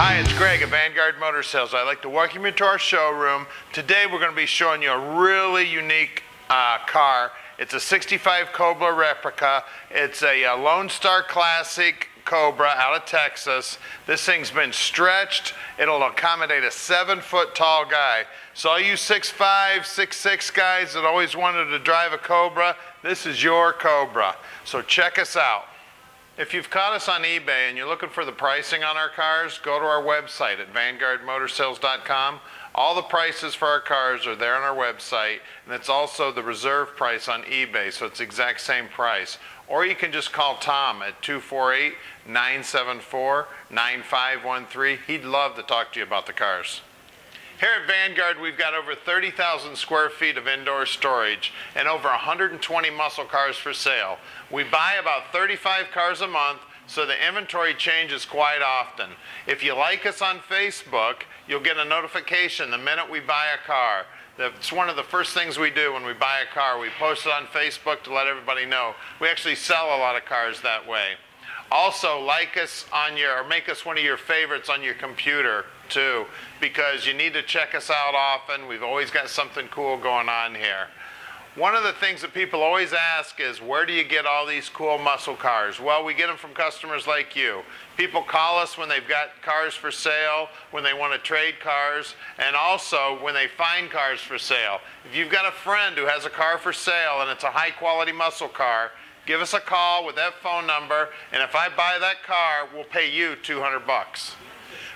Hi, it's Greg at Vanguard Motor Sales. I'd like to welcome you to our showroom. Today we're going to be showing you a really unique car. It's a 65 Cobra Replica. It's a Lone Star Classic Cobra out of Texas. This thing's been stretched. It'll accommodate a 7-foot tall guy. So all you 6'5", 6'6" guys that always wanted to drive a Cobra, this is your Cobra. So check us out. If you've caught us on eBay and you're looking for the pricing on our cars, go to our website at vanguardmotorsales.com. All the prices for our cars are there on our website, and it's also the reserve price on eBay, so it's the exact same price. Or you can just call Tom at 248-974-9513. He'd love to talk to you about the cars. Here at Vanguard, we've got over 30,000 square feet of indoor storage and over 120 muscle cars for sale. We buy about 35 cars a month, so the inventory changes quite often. If you like us on Facebook, you'll get a notification the minute we buy a car. That's one of the first things we do when we buy a car. We post it on Facebook to let everybody know. We actually sell a lot of cars that way. Also, like us on or make us one of your favorites on your computer too, because you need to check us out often. We've always got something cool going on here. One of the things that people always ask is, where do you get all these cool muscle cars? Well, we get them from customers like you. People call us when they've got cars for sale, when they want to trade cars, and also when they find cars for sale. If you've got a friend who has a car for sale and it's a high quality muscle car, give us a call with that phone number, and if I buy that car, we'll pay you $200.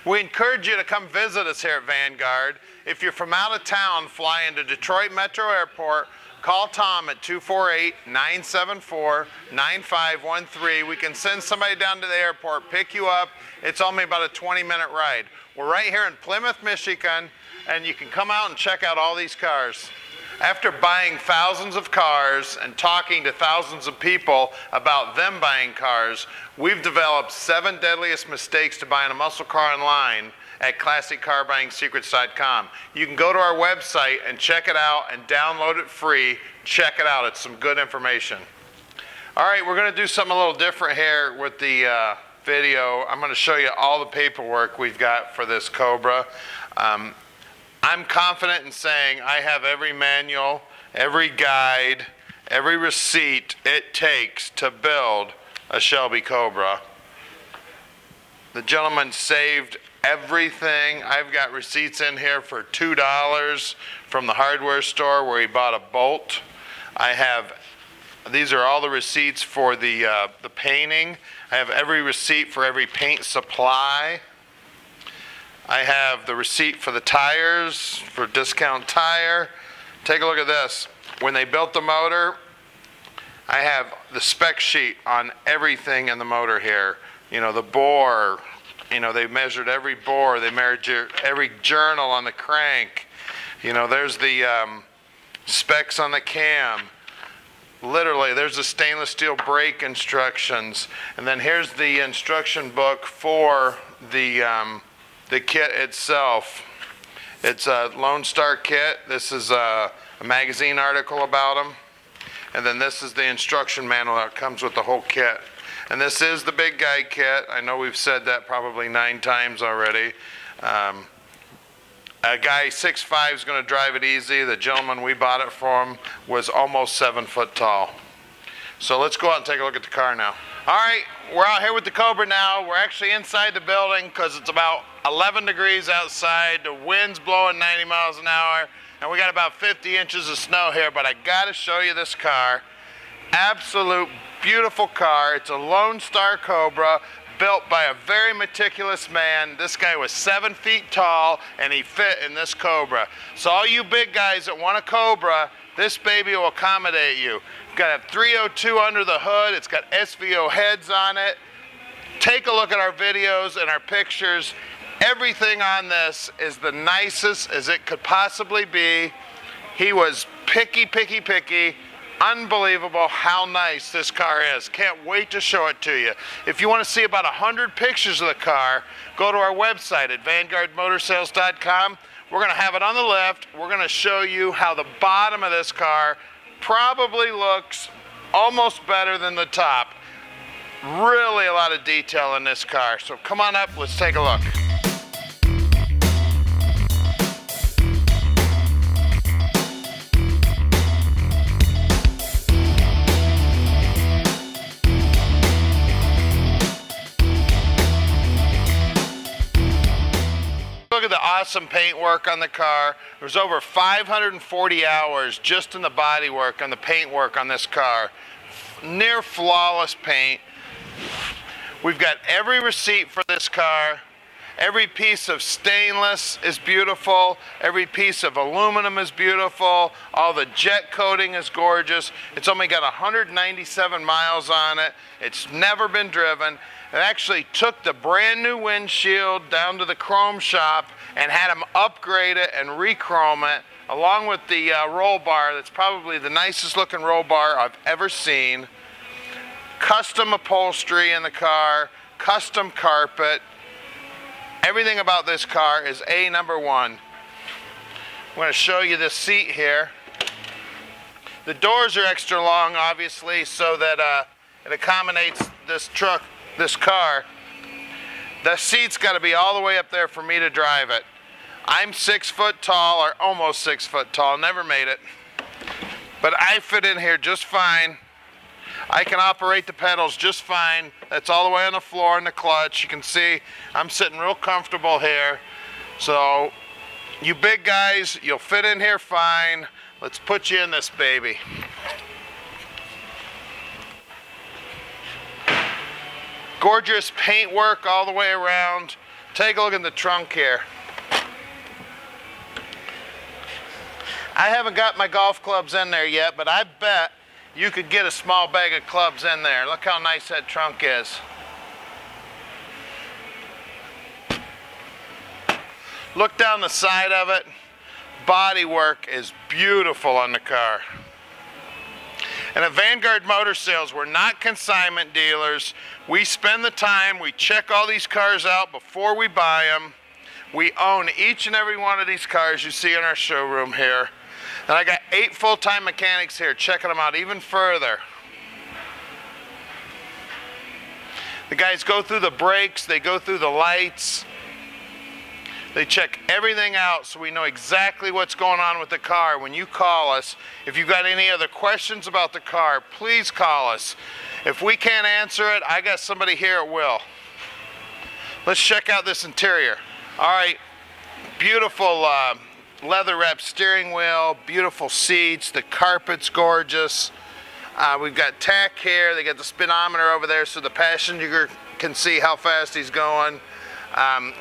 We encourage you to come visit us here at Vanguard. If you're from out of town, fly into Detroit Metro Airport, call Tom at 248-974-9513. We can send somebody down to the airport, pick you up. It's only about a 20-minute ride. We're right here in Plymouth, Michigan, and you can come out and check out all these cars. After buying thousands of cars and talking to thousands of people about them buying cars, we've developed 7 deadliest mistakes to buying a muscle car online at ClassicCarBuyingSecrets.com. You can go to our website and check it out and download it free. Check it out. It's some good information. All right, we're going to do something a little different here with the video. I'm going to show you all the paperwork we've got for this Cobra. I'm confident in saying I have every manual, every guide, every receipt it takes to build a Shelby Cobra. The gentleman saved everything. I've got receipts in here for $2 from the hardware store where he bought a bolt. These are all the receipts for the painting. I have every receipt for every paint supply. I have the receipt for the tires, for Discount Tire. Take a look at this. When they built the motor, I have the spec sheet on everything in the motor here. You know, the bore, you know, they measured every bore, they measured every journal on the crank. You know, there's the specs on the cam. Literally, there's the stainless steel brake instructions. And then here's the instruction book for the kit itself. It's a Lone Star kit. This is a magazine article about them. And then this is the instruction manual that comes with the whole kit. And this is the big guy kit. I know we've said that probably 9 times already. A guy 6'5" is going to drive it easy. The gentleman we bought it from was almost 7 foot tall. So let's go out and take a look at the car now. All right, we're out here with the Cobra now. We're actually inside the building because it's about 11 degrees outside. The wind's blowing 90 miles an hour, and we got about 50 inches of snow here, but I got to show you this car. Absolute beautiful car. It's a Lone Star Cobra built by a very meticulous man. This guy was 7 feet tall, and he fit in this Cobra. So all you big guys that want a Cobra, this baby will accommodate you. It's got a 302 under the hood. It's got SVO heads on it. Take a look at our videos and our pictures. Everything on this is the nicest as it could possibly be. He was picky, picky, picky. Unbelievable how nice this car is. Can't wait to show it to you. If you want to see about 100 pictures of the car, go to our website at vanguardmotorsales.com. We're going to have it on the left. We're going to show you how the bottom of this car probably looks almost better than the top. Really a lot of detail in this car. So come on up, let's take a look. awesome paint work on the car. There's over 540 hours just in the body work and the paint work on this car. Near flawless paint. We've got every receipt for this car. Every piece of stainless is beautiful. Every piece of aluminum is beautiful. All the jet coating is gorgeous. It's only got 197 miles on it. It's never been driven. It actually took the brand new windshield down to the chrome shop and had them upgrade it and re-chrome it, along with the roll bar. That's probably the nicest looking roll bar I've ever seen. Custom upholstery in the car, custom carpet. Everything about this car is number one. I'm going to show you this seat here. The doors are extra long, obviously, so that it accommodates this car. The seat's got to be all the way up there for me to drive it. I'm 6 foot tall, or almost 6 foot tall, never made it. But I fit in here just fine. I can operate the pedals just fine. That's all the way on the floor in the clutch. You can see I'm sitting real comfortable here. So you big guys, you'll fit in here fine. Let's put you in this baby. Gorgeous paint work all the way around. Take a look in the trunk here. I haven't got my golf clubs in there yet, but I bet you could get a small bag of clubs in there. Look how nice that trunk is. Look down the side of it. Body work is beautiful on the car. And at Vanguard Motor Sales, we're not consignment dealers. We spend the time, we check all these cars out before we buy them. We own each and every one of these cars you see in our showroom here. And I got 8 full-time mechanics here checking them out even further. The guys go through the brakes, they go through the lights. They check everything out so we know exactly what's going on with the car. When you call us, if you've got any other questions about the car, please call us. If we can't answer it, I got somebody here that will. Let's check out this interior. All right, beautiful leather wrapped steering wheel, beautiful seats, the carpet's gorgeous. We've got tack here, they got the speedometer over there so the passenger can see how fast he's going.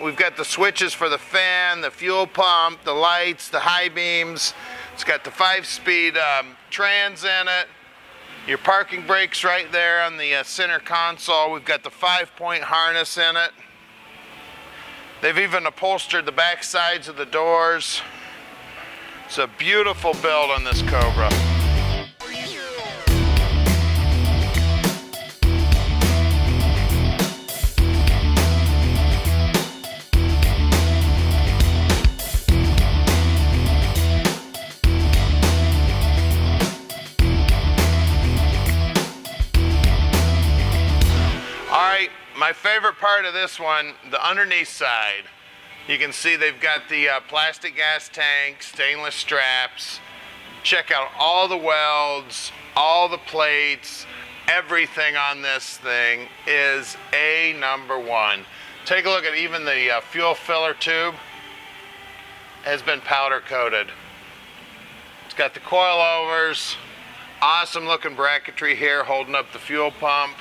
We've got the switches for the fan, the fuel pump, the lights, the high beams. It's got the 5-speed trans in it. Your parking brakes right there on the center console. We've got the 5-point harness in it. They've even upholstered the back sides of the doors. It's a beautiful build on this Cobra. My favorite part of this one, the underneath side. You can see they've got the plastic gas tank, stainless straps. Check out all the welds, all the plates, everything on this thing is number one. Take a look at even the fuel filler tube has been powder coated. It's got the coilovers, awesome looking bracketry here holding up the fuel pump.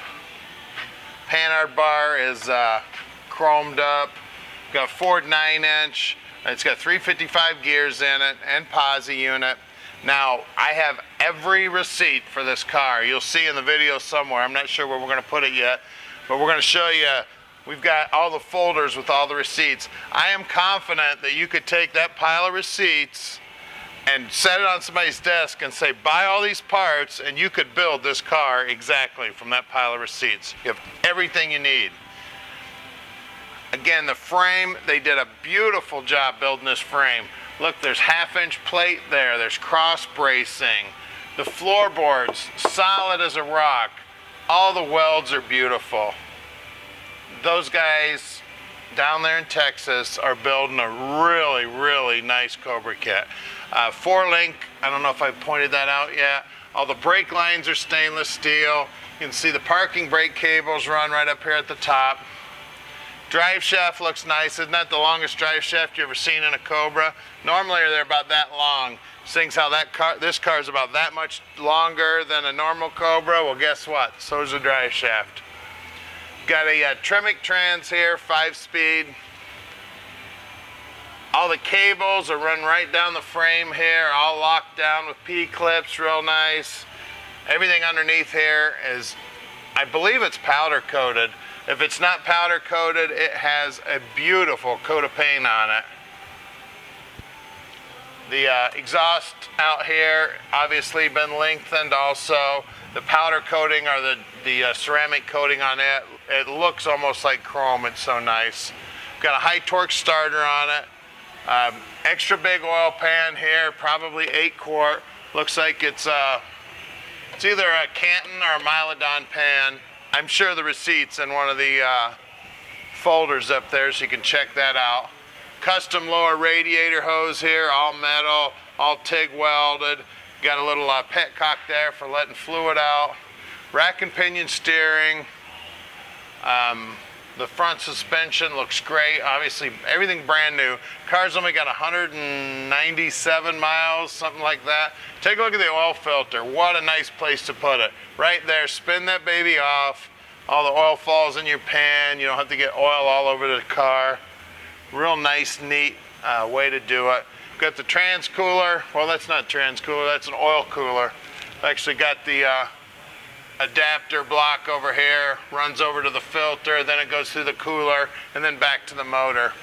Panhard bar is chromed up. Got Ford 9-inch. It's got 355 gears in it and posi unit. Now, I have every receipt for this car. You'll see in the video somewhere. I'm not sure where we're going to put it yet, but we're going to show you. We've got all the folders with all the receipts. I am confident that you could take that pile of receipts and set it on somebody's desk and say, buy all these parts, and you could build this car exactly from that pile of receipts. You have everything you need. Again, the frame, they did a beautiful job building this frame. Look, there's 1/2-inch plate there. There's cross bracing. The floorboards, solid as a rock. All the welds are beautiful. Those guys down there in Texas are building a really, really nice Cobra kit. 4-link, I don't know if I've pointed that out yet. All the brake lines are stainless steel. You can see the parking brake cables run right up here at the top. Drive shaft looks nice. Isn't that the longest drive shaft you ever seen in a Cobra? Normally they're about that long. Seeing how this car is about that much longer than a normal Cobra, well guess what? So is the drive shaft. Got a Tremec trans here, 5-speed. All the cables are run right down the frame here, all locked down with P-clips, real nice. Everything underneath here is, I believe it's powder coated. If it's not powder coated, it has a beautiful coat of paint on it. The exhaust out here obviously been lengthened also. The powder coating or the ceramic coating on it, it looks almost like chrome. It's so nice. Got a high torque starter on it. Extra big oil pan here, probably 8 quart. Looks like it's either a Canton or a Mylodon pan. I'm sure the receipt's in one of the folders up there, so you can check that out. Custom lower radiator hose here, all metal, all TIG welded. Got a little petcock there for letting fluid out. Rack and pinion steering. The front suspension looks great. Obviously, everything brand new. Car's only got 197 miles, something like that. Take a look at the oil filter. What a nice place to put it. Right there, spin that baby off. All the oil falls in your pan. You don't have to get oil all over the car. Real nice, neat way to do it. Got the trans cooler. Well, that's not trans cooler, that's an oil cooler. Actually got the adapter block over here, runs over to the filter, then it goes through the cooler, and then back to the motor.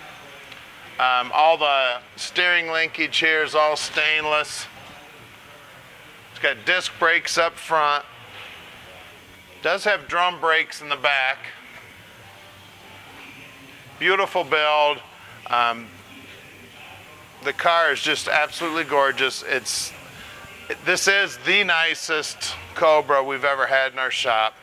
All the steering linkage here is all stainless. It's got disc brakes up front. Does have drum brakes in the back. Beautiful build. The car is just absolutely gorgeous. This is the nicest Cobra we've ever had in our shop.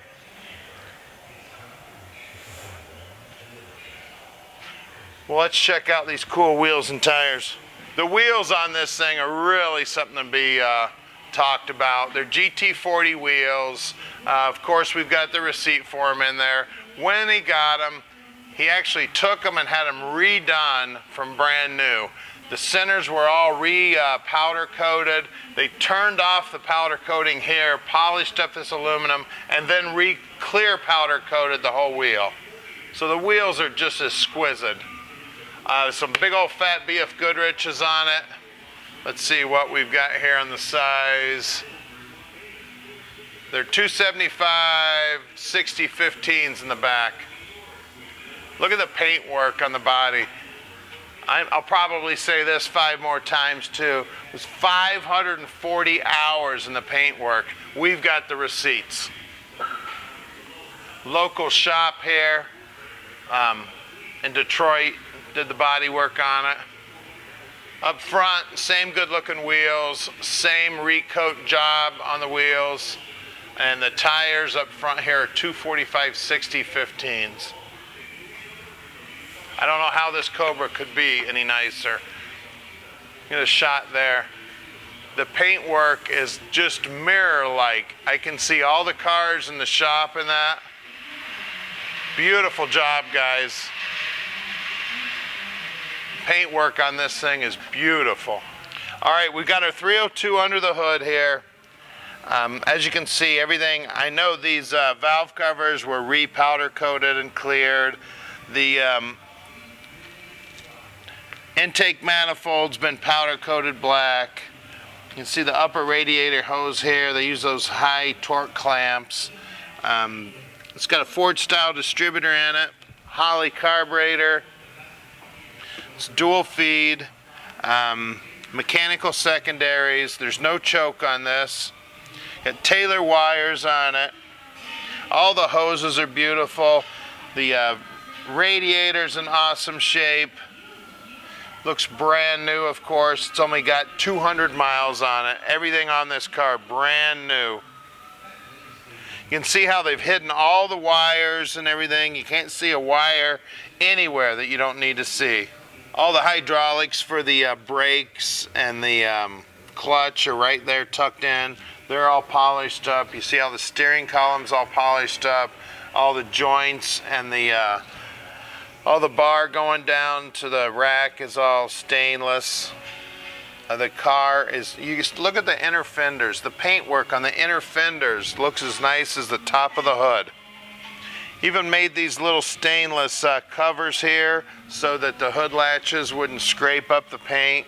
Well, let's check out these cool wheels and tires. The wheels on this thing are really something to be talked about. They're GT40 wheels. Of course, we've got the receipt for them in there. When he got them, he actually took them and had them redone from brand new. The centers were all powder coated. They turned off the powder coating here, polished up this aluminum, and then clear powder coated the whole wheel. So the wheels are just exquisite. Some big old fat BF Goodrich's on it. Let's see what we've got here on the size. They're 275 60-15s in the back. Look at the paint work on the body. I'll probably say this 5 more times too. It was 540 hours in the paint work. We've got the receipts. Local shop here in Detroit did the body work on it. Up front, same good looking wheels, same recoat job on the wheels, and the tires up front here are 245 60-15s. I don't know how this Cobra could be any nicer. Get a shot there. The paint work is just mirror-like. I can see all the cars in the shop and that. Beautiful job, guys. Paint work on this thing is beautiful. All right, we've got our 302 under the hood here. As you can see, everything, I know these valve covers were re-powder coated and cleared. The intake manifold's been powder coated black. You can see the upper radiator hose here. They use those high torque clamps. It's got a Ford style distributor in it, Holley carburetor. It's dual feed, mechanical secondaries. There's no choke on this. Got Taylor wires on it. All the hoses are beautiful. The radiator's in awesome shape. Looks brand new, of course. It's only got 200 miles on it. Everything on this car brand new. You can see how they've hidden all the wires and everything. You can't see a wire anywhere that you don't need to see. All the hydraulics for the brakes and the clutch are right there tucked in. They're all polished up. You see how the steering column's all polished up. All the joints and the All the bar going down to the rack is all stainless. The car is, you just look at the inner fenders. The paintwork on the inner fenders looks as nice as the top of the hood. Even made these little stainless covers here so that the hood latches wouldn't scrape up the paint.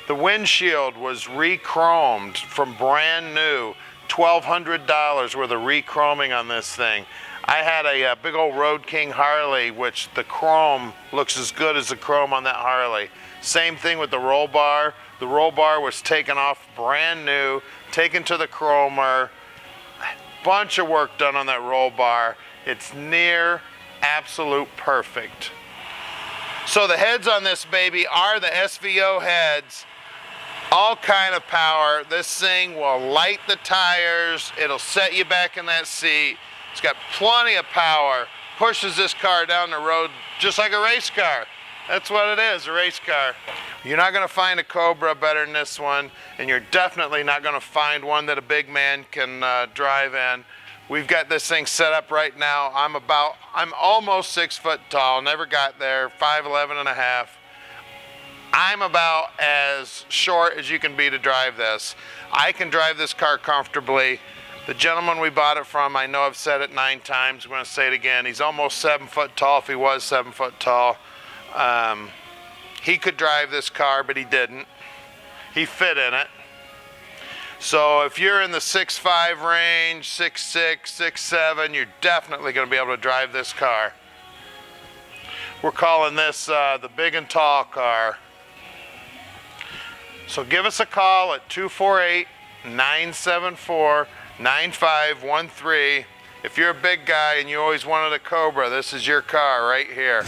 The windshield was re-chromed from brand new, $1,200 worth of re-chroming on this thing. I had a big old Road King Harley, which the chrome looks as good as the chrome on that Harley. Same thing with the roll bar. The roll bar was taken off brand new, taken to the chromer. Bunch of work done on that roll bar. It's near absolute perfect. So the heads on this baby are the SVO heads. All kind of power. This thing will light the tires. It'll set you back in that seat. It's got plenty of power. Pushes this car down the road just like a race car. That's what it is, a race car. You're not going to find a Cobra better than this one, and you're definitely not going to find one that a big man can drive in. We've got this thing set up right now. I'm almost 6 foot tall, never got there, 5'11 and a half. I'm about as short as you can be to drive this. I can drive this car comfortably. The gentleman we bought it from, I know I've said it 9 times, I'm going to say it again. He's almost 7 foot tall if he was 7 foot tall. He could drive this car, but he didn't. He fit in it. So if you're in the 6'5" range, 6'6", 6'7", you're definitely going to be able to drive this car. We're calling this the big and tall car. So give us a call at 248-974-9513. If you're a big guy and you always wanted a Cobra, this is your car right here.